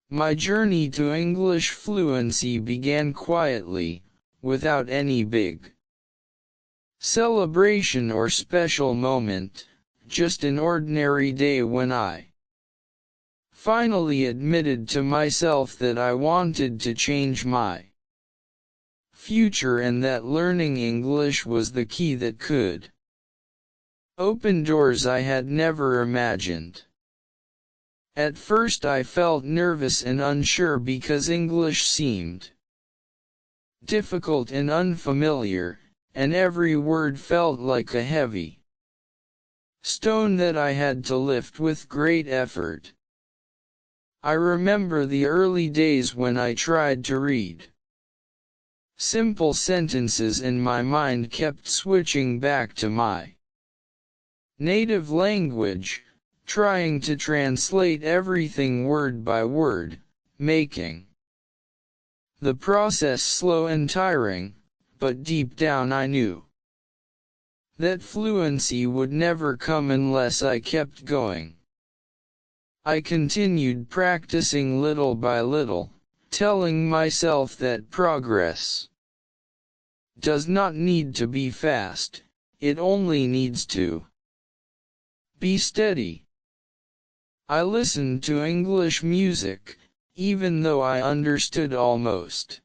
My journey to English fluency began quietly, without any big celebration or special moment, just an ordinary day when I finally admitted to myself that I wanted to change my future and that learning English was the key that could open doors I had never imagined. At first I felt nervous and unsure because English seemed difficult and unfamiliar, and every word felt like a heavy stone that I had to lift with great effort. I remember the early days when I tried to read simple sentences and my mind kept switching back to my native language, trying to translate everything word by word, making the process slow and tiring, but deep down I knew that fluency would never come unless I kept going. I continued practicing little by little, telling myself that progress does not need to be fast, it only needs to be steady. I listened to English music, even though I understood almost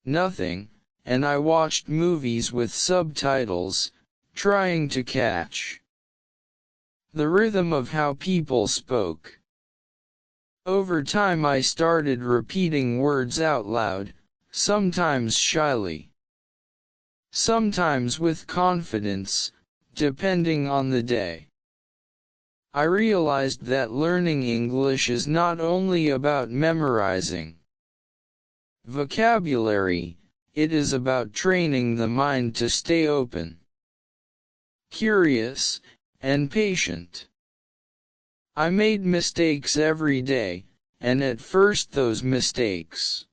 nothing, and I watched movies with subtitles, trying to catch the rhythm of how people spoke. Over time I started repeating words out loud, sometimes shyly, sometimes with confidence, depending on the day. I realized that learning English is not only about memorizing vocabulary, it is about training the mind to stay open, curious, and patient. I made mistakes every day, and at first those mistakes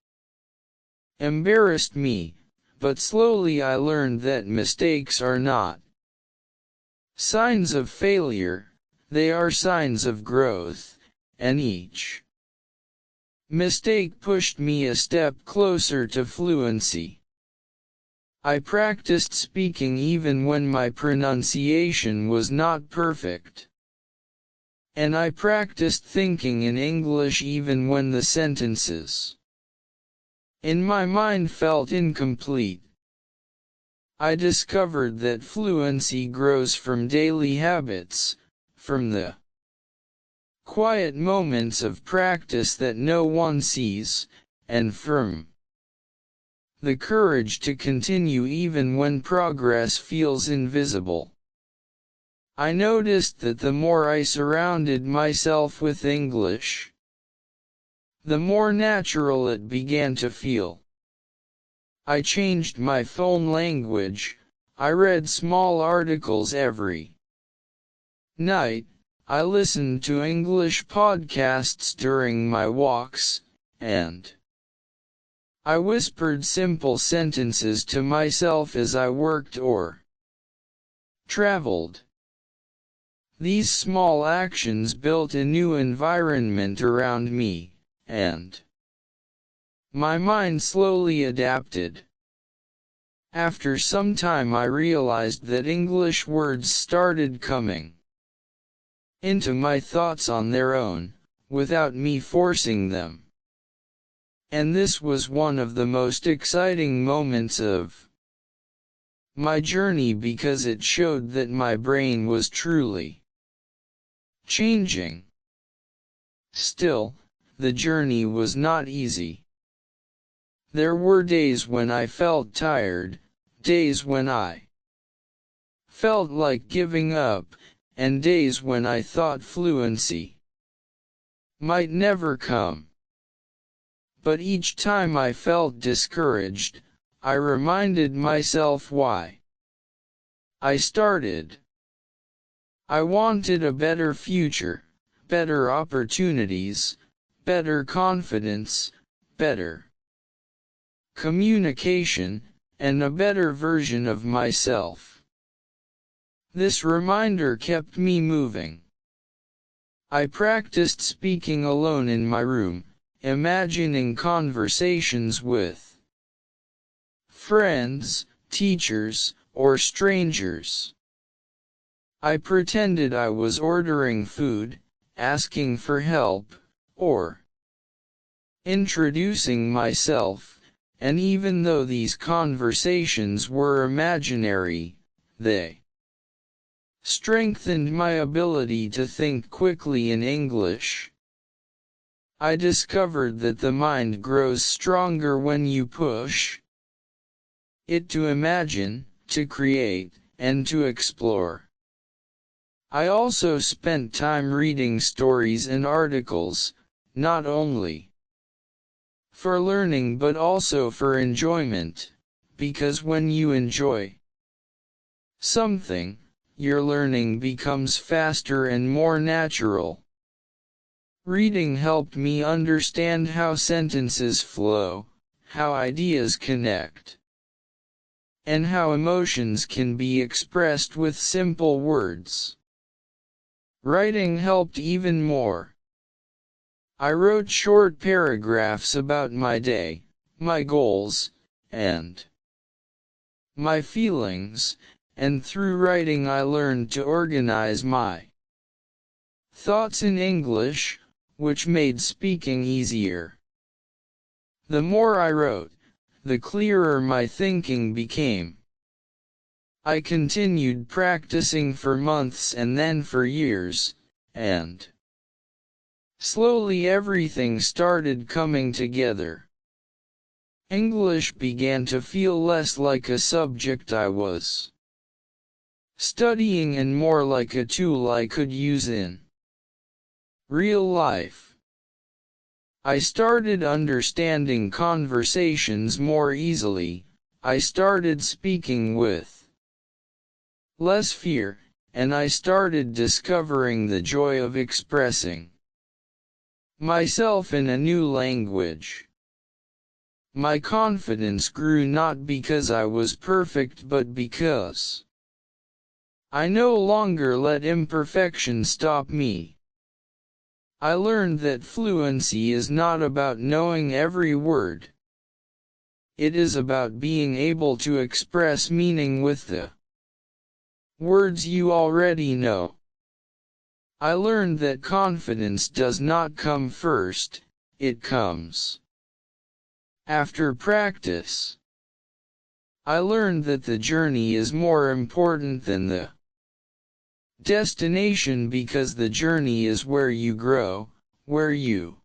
embarrassed me, but slowly I learned that mistakes are not signs of failure. They are signs of growth, and each mistake pushed me a step closer to fluency. I practiced speaking even when my pronunciation was not perfect. And I practiced thinking in English even when the sentences in my mind felt incomplete. I discovered that fluency grows from daily habits, from the quiet moments of practice that no one sees, and from the courage to continue even when progress feels invisible. I noticed that the more I surrounded myself with English, the more natural it began to feel. I changed my phone language, I read small articles every night, I listened to English podcasts during my walks, and I whispered simple sentences to myself as I worked or traveled. These small actions built a new environment around me, and my mind slowly adapted. After some time I realized that English words started coming into my thoughts on their own, without me forcing them. And this was one of the most exciting moments of my journey because it showed that my brain was truly changing. Still, the journey was not easy. There were days when I felt tired, days when I felt like giving up, and days when I thought fluency might never come. But each time I felt discouraged, I reminded myself why I started. I wanted a better future, better opportunities, better confidence, better communication, and a better version of myself. This reminder kept me moving. I practiced speaking alone in my room, imagining conversations with friends, teachers, or strangers. I pretended I was ordering food, asking for help, or introducing myself, and even though these conversations were imaginary, they strengthened my ability to think quickly in English. I discovered that the mind grows stronger when you push it to imagine, to create, and to explore. I also spent time reading stories and articles, not only for learning but also for enjoyment, because when you enjoy something, your learning becomes faster and more natural. Reading helped me understand how sentences flow, how ideas connect, and how emotions can be expressed with simple words. Writing helped even more. I wrote short paragraphs about my day, my goals, and my feelings, and through writing I learned to organize my thoughts in English, which made speaking easier. The more I wrote, the clearer my thinking became. I continued practicing for months and then for years, and slowly everything started coming together. English began to feel less like a subject I was studying and more like a tool I could use in real life. I started understanding conversations more easily, I started speaking with less fear, and I started discovering the joy of expressing myself in a new language. My confidence grew not because I was perfect but because I no longer let imperfection stop me. I learned that fluency is not about knowing every word. It is about being able to express meaning with the words you already know. I learned that confidence does not come first, it comes after practice. I learned that the journey is more important than the destination because the journey is where you grow, where you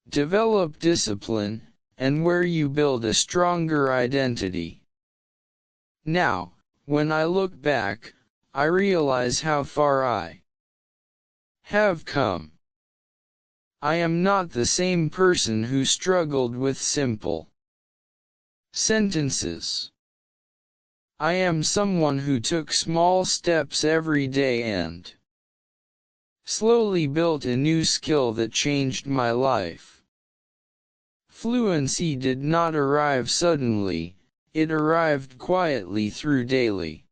develop discipline, and where you build a stronger identity. Now, when I look back, I realize how far I have come. I am not the same person who struggled with simple sentences. I am someone who took small steps every day and slowly built a new skill that changed my life. Fluency did not arrive suddenly, it arrived quietly through daily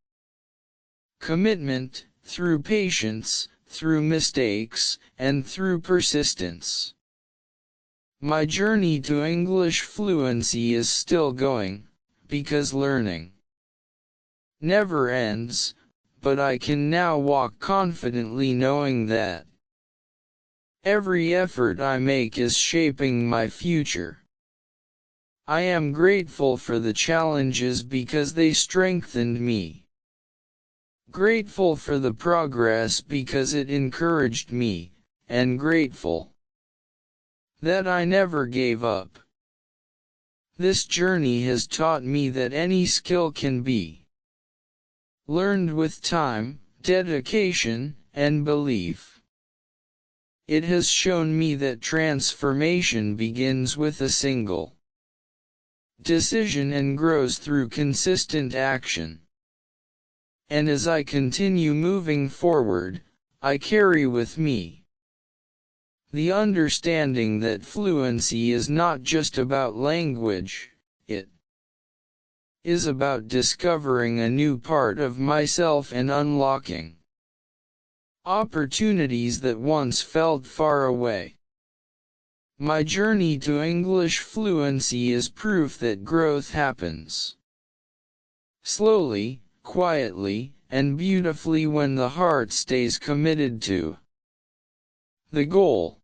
commitment, through patience, through mistakes, and through persistence. My journey to English fluency is still going, because learning never ends, but I can now walk confidently knowing that every effort I make is shaping my future. I am grateful for the challenges because they strengthened me. Grateful for the progress because it encouraged me, and grateful that I never gave up. This journey has taught me that any skill can be learned with time, dedication, and belief. It has shown me that transformation begins with a single decision and grows through consistent action. And as I continue moving forward, I carry with me the understanding that fluency is not just about language, it is about discovering a new part of myself and unlocking Opportunities that once felt far away. My journey to English fluency is proof that growth happens slowly, quietly, and beautifully when the heart stays committed to the goal.